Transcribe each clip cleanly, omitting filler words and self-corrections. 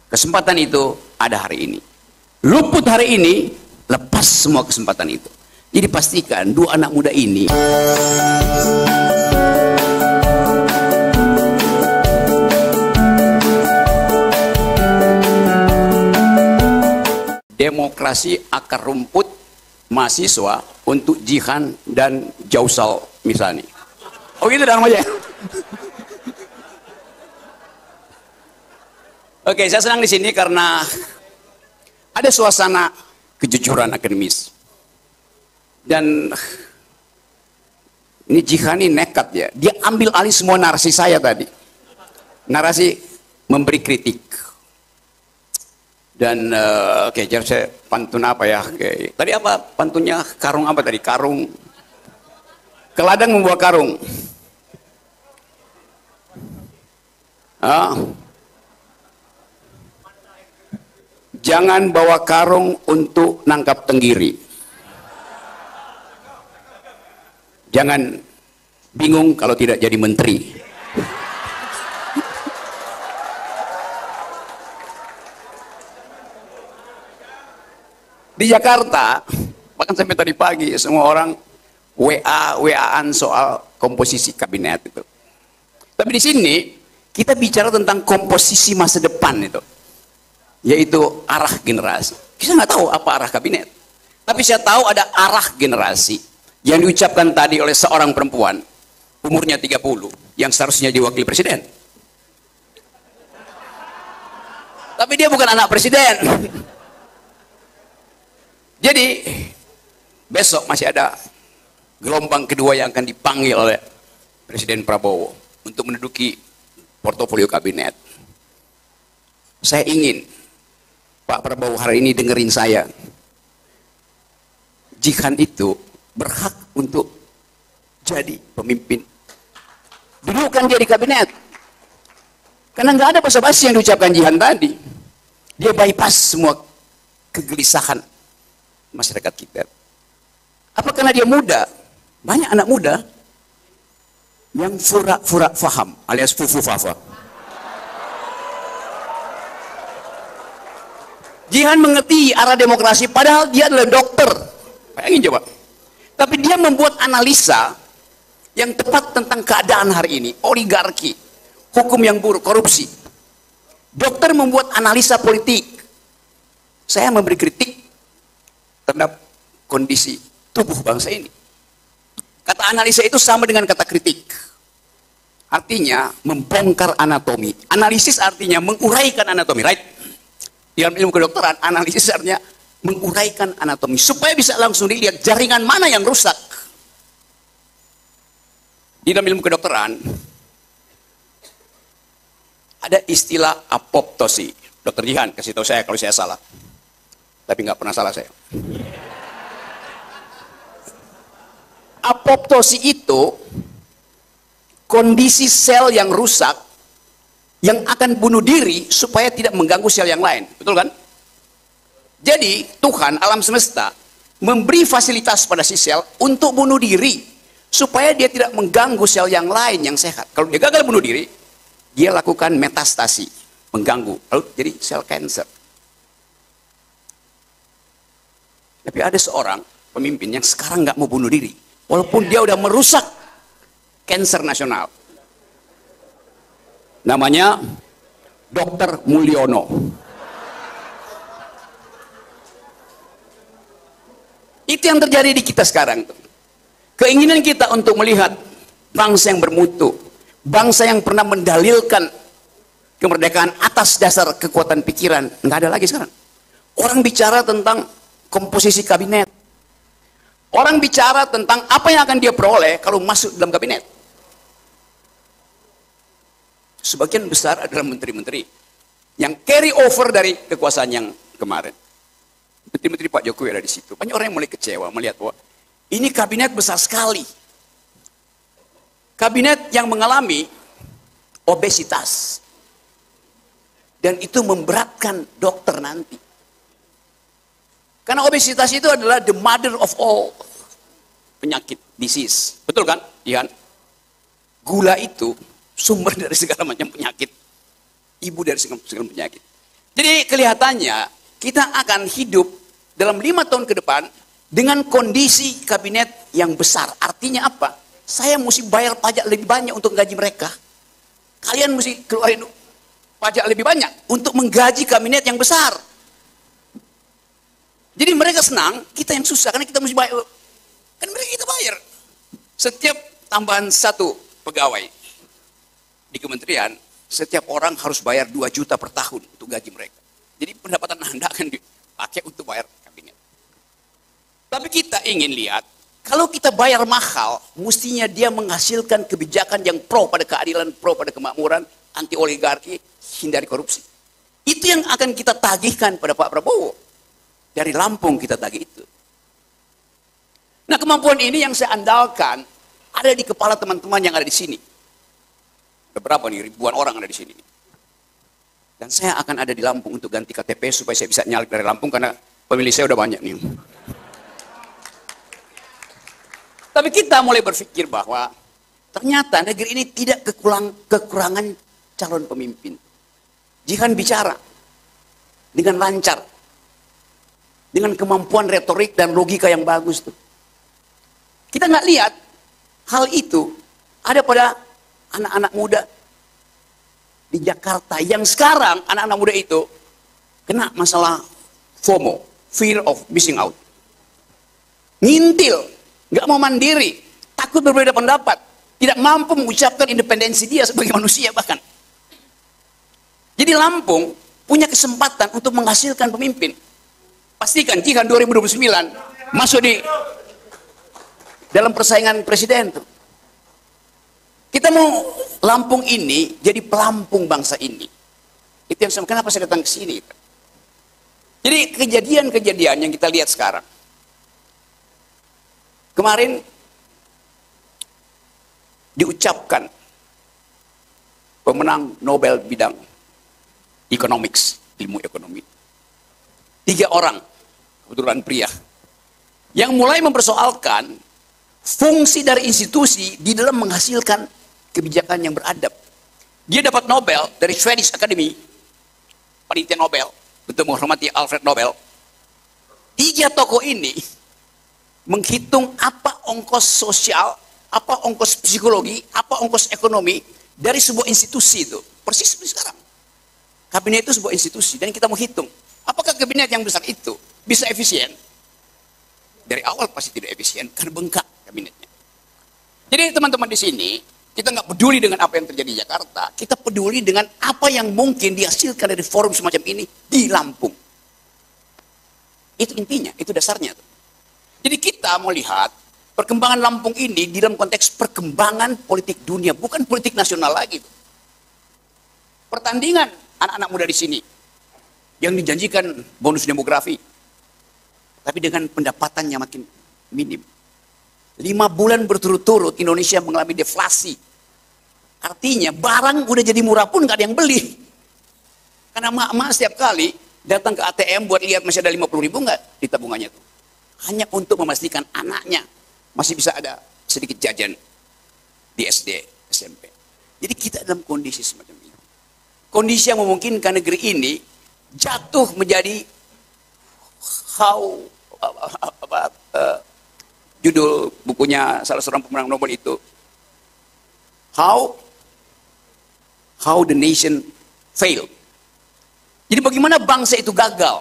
Kesempatan itu ada hari ini. Luput hari ini, lepas semua kesempatan itu. Jadi pastikan dua anak muda ini demokrasi akar rumput mahasiswa untuk Jihan dan Jausal misalnya. Oh gitu dah namanya. Oke, saya senang di sini karena ada suasana kejujuran akademis. Dan ini Jihan ini nekat ya. Dia ambil alih semua narasi saya tadi. Narasi memberi kritik. Dan oke, jadi saya pantun apa ya? Oke. Tadi apa pantunnya? Karung apa tadi? Karung. Keladang membawa karung. Jangan bawa karung untuk nangkap tenggiri. Jangan bingung kalau tidak jadi menteri. Di Jakarta, bahkan sampai tadi pagi semua orang WA-an soal komposisi kabinet itu. Tapi di sini kita bicara tentang komposisi masa depan itu, yaitu arah generasi. Kita nggak tahu apa arah kabinet, tapi saya tahu ada arah generasi yang diucapkan tadi oleh seorang perempuan umurnya 30 yang seharusnya jadi wakil presiden. Tapi dia bukan anak presiden. Jadi besok masih ada gelombang kedua yang akan dipanggil oleh Presiden Prabowo untuk menduduki portofolio kabinet. Saya ingin Pak Prabowo hari ini dengerin saya. Jihan itu berhak untuk jadi pemimpin. Dudukkan dia di kabinet. Karena nggak ada basa-basi yang diucapkan Jihan tadi. Dia bypass semua kegelisahan masyarakat kita. Apa karena dia muda? Banyak anak muda yang fura-fura faham alias fufu-fafa. Jihan mengerti arah demokrasi padahal dia adalah dokter. Bayangin coba. Tapi dia membuat analisa yang tepat tentang keadaan hari ini, oligarki, hukum yang buruk, korupsi. Dokter membuat analisa politik. Saya memberi kritik terhadap kondisi tubuh bangsa ini. Kata analisa itu sama dengan kata kritik. Artinya membongkar anatomi. Analisis artinya menguraikan anatomi, right? Di dalam ilmu kedokteran, analisis artinya menguraikan anatomi supaya bisa langsung dilihat jaringan mana yang rusak. Di dalam ilmu kedokteran ada istilah apoptosi. Dokter Jihan kasih tahu saya kalau saya salah. Tapi nggak pernah salah saya. Apoptosi itu kondisi sel yang rusak yang akan bunuh diri supaya tidak mengganggu sel yang lain. Betul kan? Jadi Tuhan alam semesta memberi fasilitas pada si sel untuk bunuh diri supaya dia tidak mengganggu sel yang lain yang sehat. Kalau dia gagal bunuh diri, dia lakukan metastasi, mengganggu, lalu jadi sel kanker. Tapi ada seorang pemimpin yang sekarang nggak mau bunuh diri, walaupun dia udah merusak kanker nasional. Namanya Dr. Mulyono. Itu yang terjadi di kita sekarang. Keinginan kita untuk melihat bangsa yang bermutu, bangsa yang pernah mendalilkan kemerdekaan atas dasar kekuatan pikiran, nggak ada lagi sekarang. Orang bicara tentang komposisi kabinet. Orang bicara tentang apa yang akan dia peroleh kalau masuk dalam kabinet. Sebagian besar adalah menteri-menteri yang carry over dari kekuasaan yang kemarin. Menteri-menteri Pak Jokowi ada di situ. Banyak orang yang mulai kecewa melihat bahwa ini kabinet besar sekali. Kabinet yang mengalami obesitas. Dan itu memberatkan dokter nanti. Karena obesitas itu adalah the mother of all penyakit, disease. Betul kan? Iya. Gula itu sumber dari segala macam penyakit. Ibu dari segala penyakit. Jadi kelihatannya kita akan hidup dalam 5 tahun ke depan dengan kondisi kabinet yang besar. Artinya apa? Saya mesti bayar pajak lebih banyak untuk gaji mereka. Kalian mesti keluarin pajak lebih banyak untuk menggaji kabinet yang besar. Jadi mereka senang, kita yang susah karena kita mesti bayar. Kan mereka kita bayar. Setiap tambahan 1 pegawai di kementerian, setiap orang harus bayar 2 juta per tahun untuk gaji mereka. Jadi pendapatan Anda akan dipakai untuk bayar kabinet. Tapi kita ingin lihat, kalau kita bayar mahal, mestinya dia menghasilkan kebijakan yang pro pada keadilan, pro pada kemakmuran, anti oligarki, hindari korupsi. Itu yang akan kita tagihkan pada Pak Prabowo. Dari Lampung kita tagih itu. Nah, kemampuan ini yang saya andalkan ada di kepala teman-teman yang ada di sini. Ada berapa nih? Ribuan orang ada di sini. Dan saya akan ada di Lampung untuk ganti KTP supaya saya bisa nyalip dari Lampung karena pemilih saya udah banyak nih. Tapi kita mulai berpikir bahwa ternyata negeri ini tidak kekurangan calon pemimpin. Jihan bicara dengan lancar, dengan kemampuan retorik dan logika yang bagus tuh. Kita nggak lihat hal itu ada pada anak-anak muda di Jakarta yang sekarang anak-anak muda itu kena masalah FOMO, fear of missing out. Ngintil, nggak mau mandiri, takut berbeda pendapat, tidak mampu mengucapkan independensi dia sebagai manusia bahkan. Jadi Lampung punya kesempatan untuk menghasilkan pemimpin. Pastikan jika 2029 masuk di dalam persaingan presiden tuh. Kita mau Lampung ini jadi pelampung bangsa ini. Itu yang sama. Kenapa saya datang ke sini? Jadi kejadian-kejadian yang kita lihat sekarang. Kemarin diucapkan pemenang Nobel bidang economics, ilmu ekonomi. 3 orang, kebetulan pria, yang mulai mempersoalkan fungsi dari institusi di dalam menghasilkan kebijakan yang beradab. Dia dapat Nobel dari Swedish Academy, panitia Nobel, untuk menghormati Alfred Nobel. 3 tokoh ini menghitung apa ongkos sosial, apa ongkos psikologi, apa ongkos ekonomi dari sebuah institusi itu. Persis seperti sekarang. Kabinet itu sebuah institusi dan kita menghitung apakah kabinet yang besar itu bisa efisien. Dari awal pasti tidak efisien karena bengkak kabinetnya. Jadi teman-teman di sini, kita nggak peduli dengan apa yang terjadi di Jakarta, kita peduli dengan apa yang mungkin dihasilkan dari forum semacam ini di Lampung. Itu intinya, itu dasarnya. Jadi kita mau lihat perkembangan Lampung ini di dalam konteks perkembangan politik dunia, bukan politik nasional lagi. Pertandingan anak-anak muda di sini yang dijanjikan bonus demografi, tapi dengan pendapatannya makin minim. 5 bulan berturut-turut Indonesia mengalami deflasi. Artinya barang udah jadi murah pun nggak ada yang beli. Karena emak-emak setiap kali datang ke ATM buat lihat masih ada 50.000 nggak di tabungannya tuh. Hanya untuk memastikan anaknya masih bisa ada sedikit jajan di SD, SMP. Jadi kita dalam kondisi semacam ini. Kondisi yang memungkinkan negeri ini jatuh menjadi judul bukunya salah seorang pemenang Nobel itu, How the Nation Failed. Jadi bagaimana bangsa itu gagal.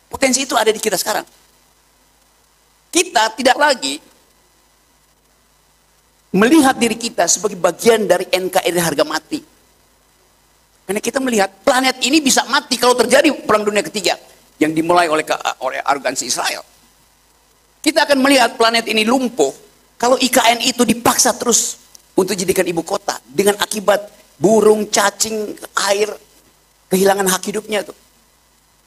Potensi itu ada di kita sekarang. Kita tidak lagi melihat diri kita sebagai bagian dari NKRI harga mati. Karena kita melihat planet ini bisa mati kalau terjadi perang dunia ketiga yang dimulai oleh arogansi Israel. Kita akan melihat planet ini lumpuh kalau IKN itu dipaksa terus untuk dijadikan ibu kota dengan akibat burung, cacing, air, kehilangan hak hidupnya tuh.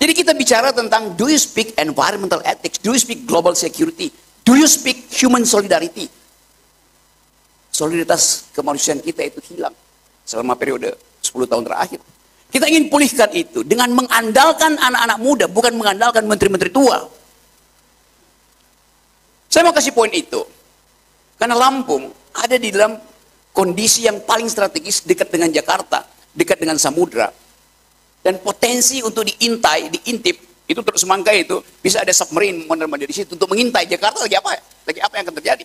Jadi kita bicara tentang, do you speak environmental ethics? Do you speak global security? Do you speak human solidarity? Solidaritas kemanusiaan kita itu hilang selama periode 10 tahun terakhir. Kita ingin pulihkan itu dengan mengandalkan anak-anak muda, bukan mengandalkan menteri-menteri tua. Saya mau kasih poin itu. Karena Lampung ada di dalam kondisi yang paling strategis, dekat dengan Jakarta, dekat dengan samudra. Dan potensi untuk diintai, diintip, itu terus semangka itu, bisa ada submarine mondar-mandir di situ untuk mengintai Jakarta lagi apa ya? Lagi apa yang akan terjadi?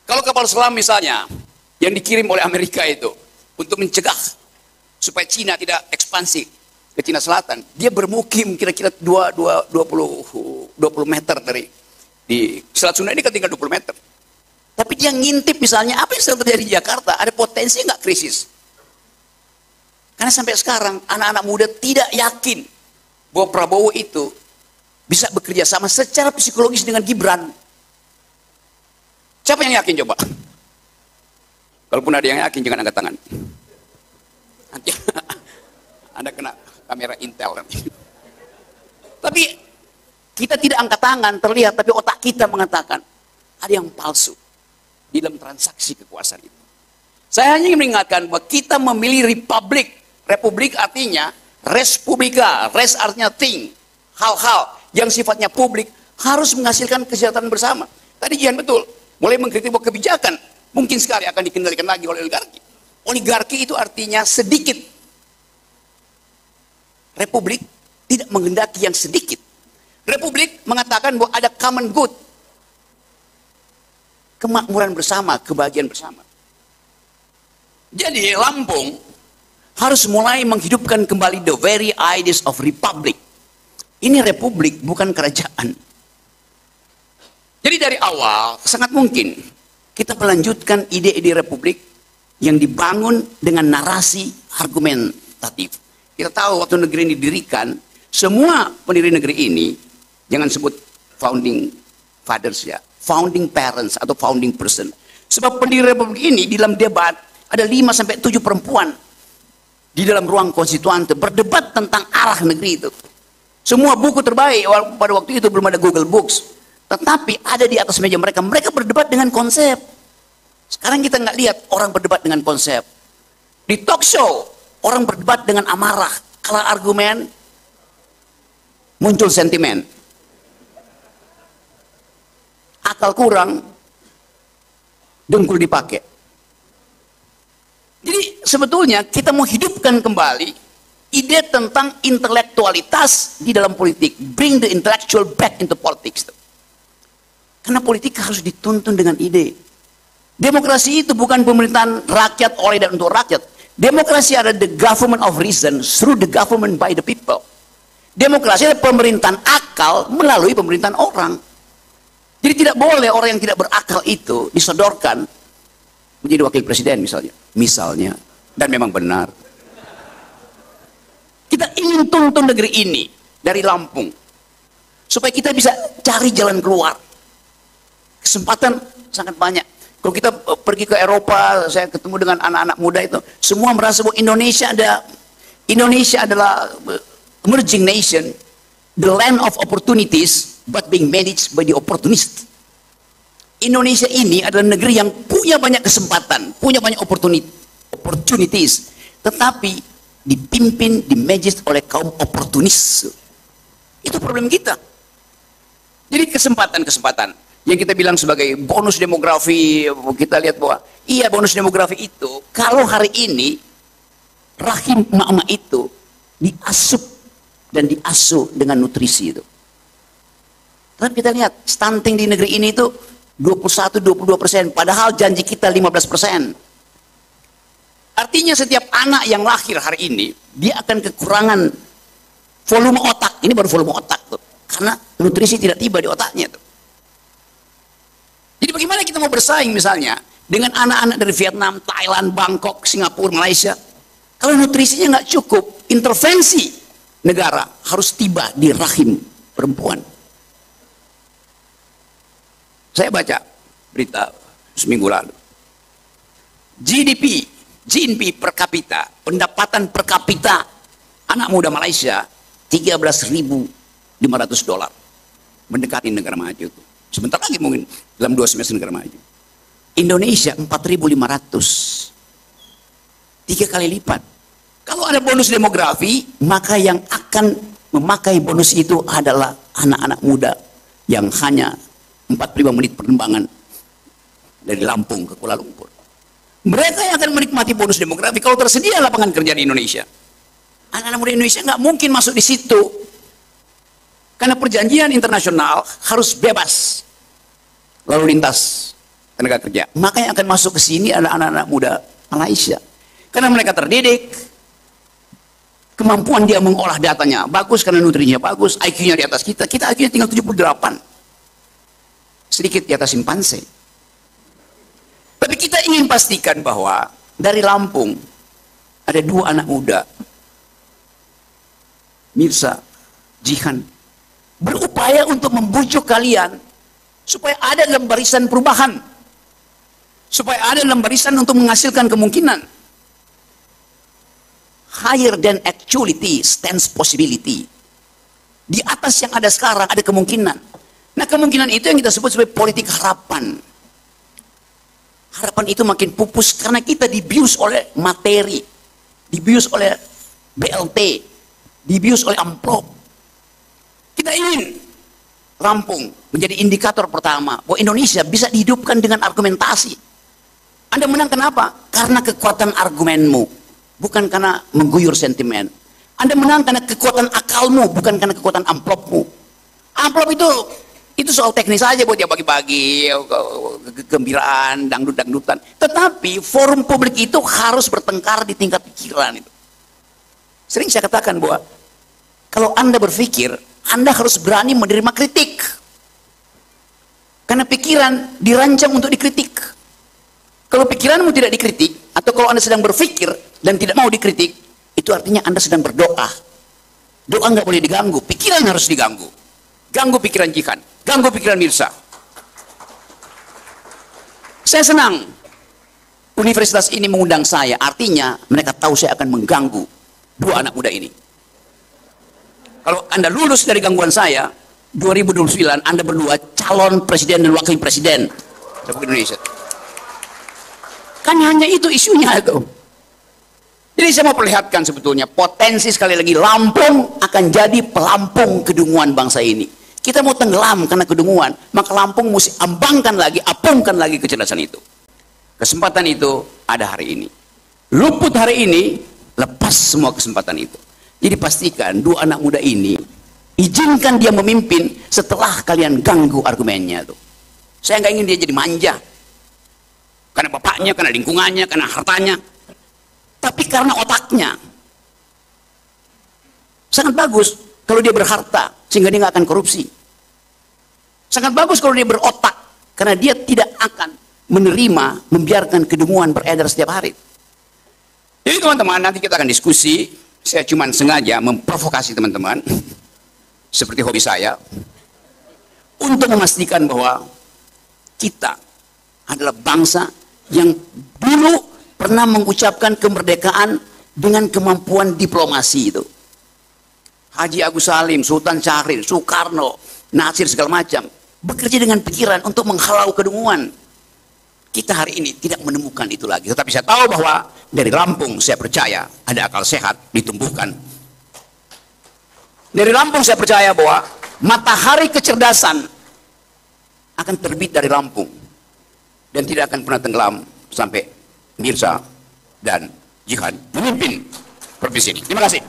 Kalau kapal selam misalnya, yang dikirim oleh Amerika itu, untuk mencegah supaya Cina tidak ekspansi ke Cina Selatan, dia bermukim kira-kira 20 meter dari di Selat Sunda ini kan tinggal 20 meter. Tapi dia ngintip misalnya apa yang sedang terjadi di Jakarta, ada potensi nggak krisis? Karena sampai sekarang anak-anak muda tidak yakin bahwa Prabowo itu bisa bekerja sama secara psikologis dengan Gibran. Siapa yang yakin coba? Kalaupun ada yang yakin jangan angkat tangan. Nanti Anda kena kamera Intel nanti. Tapi kita tidak angkat tangan terlihat, tapi otak kita mengatakan ada yang palsu di dalam transaksi kekuasaan itu. Saya hanya ingin mengingatkan bahwa kita memilih republik. Republik artinya res publica, res artinya thing, hal-hal yang sifatnya publik harus menghasilkan kesejahteraan bersama. Tadi Jihan betul, mulai mengkritik bahwa kebijakan mungkin sekali akan dikendalikan lagi oleh oligarki. Oligarki itu artinya sedikit. Republik tidak menghendaki yang sedikit. Republik mengatakan bahwa ada common good, kemakmuran bersama, kebahagiaan bersama. Jadi Lampung harus mulai menghidupkan kembali the very ideas of republic. Ini republik, bukan kerajaan. Jadi dari awal sangat mungkin kita melanjutkan ide-ide republik yang dibangun dengan narasi argumentatif. Kita tahu waktu negeri ini didirikan, semua pendiri negeri ini, jangan sebut founding fathers ya, founding parents atau founding person. Sebab pendiri republik ini di dalam debat ada 5-7 perempuan di dalam ruang konstituante berdebat tentang arah negeri itu. Semua buku terbaik pada waktu itu belum ada Google Books, tetapi ada di atas meja mereka. Mereka berdebat dengan konsep. Sekarang kita nggak lihat orang berdebat dengan konsep. Di talk show orang berdebat dengan amarah, kalah argumen, muncul sentimen. Akal kurang, dengkul dipakai. Jadi sebetulnya kita mau hidupkan kembali ide tentang intelektualitas di dalam politik. Bring the intellectual back into politics. Karena politik harus dituntun dengan ide. Demokrasi itu bukan pemerintahan rakyat oleh dan untuk rakyat. Demokrasi adalah the government of reason through the government by the people. Demokrasi adalah pemerintahan akal melalui pemerintahan orang. Jadi tidak boleh orang yang tidak berakal itu disodorkan menjadi wakil presiden misalnya, dan memang benar. Kita ingin tuntun negeri ini dari Lampung supaya kita bisa cari jalan keluar. Kesempatan sangat banyak. Kalau kita pergi ke Eropa, saya ketemu dengan anak-anak muda itu, semua merasa bahwa Indonesia adalah emerging nation, the land of opportunities, but being managed by the opportunist. Indonesia ini adalah negeri yang punya banyak kesempatan, punya banyak opportunities, tetapi dipimpin, dimanage oleh kaum oportunis. Itu problem kita. Jadi kesempatan-kesempatan yang kita bilang sebagai bonus demografi, kita lihat bahwa iya bonus demografi itu, kalau hari ini rahim emak-emak itu diasup dan diasuh dengan nutrisi itu. Tapi kita lihat stunting di negeri ini itu 21-22%, padahal janji kita 15%. Artinya setiap anak yang lahir hari ini, dia akan kekurangan volume otak. Ini baru volume otak tuh, karena nutrisi tidak tiba di otaknya tuh. Jadi bagaimana kita mau bersaing misalnya dengan anak-anak dari Vietnam, Thailand, Bangkok, Singapura, Malaysia, kalau nutrisinya nggak cukup? Intervensi negara harus tiba di rahim perempuan. Saya baca berita seminggu lalu. GDP per kapita, pendapatan per kapita anak muda Malaysia $13.500, mendekati negara maju itu. Sebentar lagi mungkin dalam 2 semester negara maju. Indonesia 4.500, 3 kali lipat. Kalau ada bonus demografi, maka yang akan memakai bonus itu adalah anak-anak muda yang hanya 45 menit penerbangan dari Lampung ke Kuala Lumpur. Mereka yang akan menikmati bonus demografi kalau tersedia lapangan kerja di Indonesia. Anak-anak muda Indonesia nggak mungkin masuk di situ. Karena perjanjian internasional harus bebas lalu lintas tenaga kerja. Makanya akan masuk ke sini ada anak-anak muda Malaysia. Karena mereka terdidik, kemampuan dia mengolah datanya bagus karena nutrinya bagus, IQ-nya di atas kita. Kita IQ-nya tinggal 78. Sedikit di atas simpanse. Tapi kita ingin pastikan bahwa dari Lampung ada 2 anak muda, Mirsa, Jihan, berupaya untuk membujuk kalian supaya ada dalam barisan perubahan, supaya ada dalam barisan untuk menghasilkan kemungkinan. Higher than actuality stands possibility. Di atas yang ada sekarang ada kemungkinan. Nah, kemungkinan itu yang kita sebut sebagai politik harapan. Harapan itu makin pupus karena kita dibius oleh materi, dibius oleh BLT, dibius oleh amplop. Kita ingin Lampung menjadi indikator pertama bahwa Indonesia bisa dihidupkan dengan argumentasi. Anda menang kenapa? Karena kekuatan argumenmu, bukan karena mengguyur sentimen. Anda menang karena kekuatan akalmu, bukan karena kekuatan amplopmu. Amplop itu soal teknis saja buat dia bagi-bagi, kegembiraan, dangdut-dangdutan. Tetapi forum publik itu harus bertengkar di tingkat pikiran itu. Sering saya katakan bahwa kalau Anda berpikir, Anda harus berani menerima kritik. Karena pikiran dirancang untuk dikritik. Kalau pikiranmu tidak dikritik, atau kalau Anda sedang berpikir dan tidak mau dikritik, itu artinya Anda sedang berdoa. Doa nggak boleh diganggu, pikiran harus diganggu. Ganggu pikiran Jihan, ganggu pikiran Mirsa. Saya senang universitas ini mengundang saya, artinya mereka tahu saya akan mengganggu 2 anak muda ini. Kalau Anda lulus dari gangguan saya, 2029 Anda berdua calon presiden dan wakil presiden Republik Indonesia. Kan hanya itu isunya itu. Jadi saya mau perlihatkan sebetulnya potensi sekali lagi Lampung akan jadi pelampung kedunguan bangsa ini. Kita mau tenggelam karena kedunguan, maka Lampung mesti ambangkan lagi, apungkan lagi kecerdasan itu. Kesempatan itu ada hari ini. Luput hari ini, lepas semua kesempatan itu. Jadi pastikan 2 anak muda ini, izinkan dia memimpin setelah kalian ganggu argumennya tuh. Saya nggak ingin dia jadi manja. Karena bapaknya, karena lingkungannya, karena hartanya. Tapi karena otaknya. Sangat bagus kalau dia berharta, sehingga dia nggak akan korupsi. Sangat bagus kalau dia berotak, karena dia tidak akan menerima, membiarkan kedunguan beredar setiap hari. Jadi teman-teman, nanti kita akan diskusi. Saya cuma sengaja memprovokasi teman-teman, seperti hobi saya, untuk memastikan bahwa kita adalah bangsa yang dulu pernah mengucapkan kemerdekaan dengan kemampuan diplomasi itu. Haji Agus Salim, Sultan Syahrir, Soekarno, Nasir segala macam bekerja dengan pikiran untuk menghalau kedunguan. Kita hari ini tidak menemukan itu lagi. Tetapi saya tahu bahwa dari Lampung saya percaya ada akal sehat ditumbuhkan. Dari Lampung saya percaya bahwa matahari kecerdasan akan terbit dari Lampung. Dan tidak akan pernah tenggelam sampai Mirsa dan Jihan memimpin provinsi ini. Terima kasih.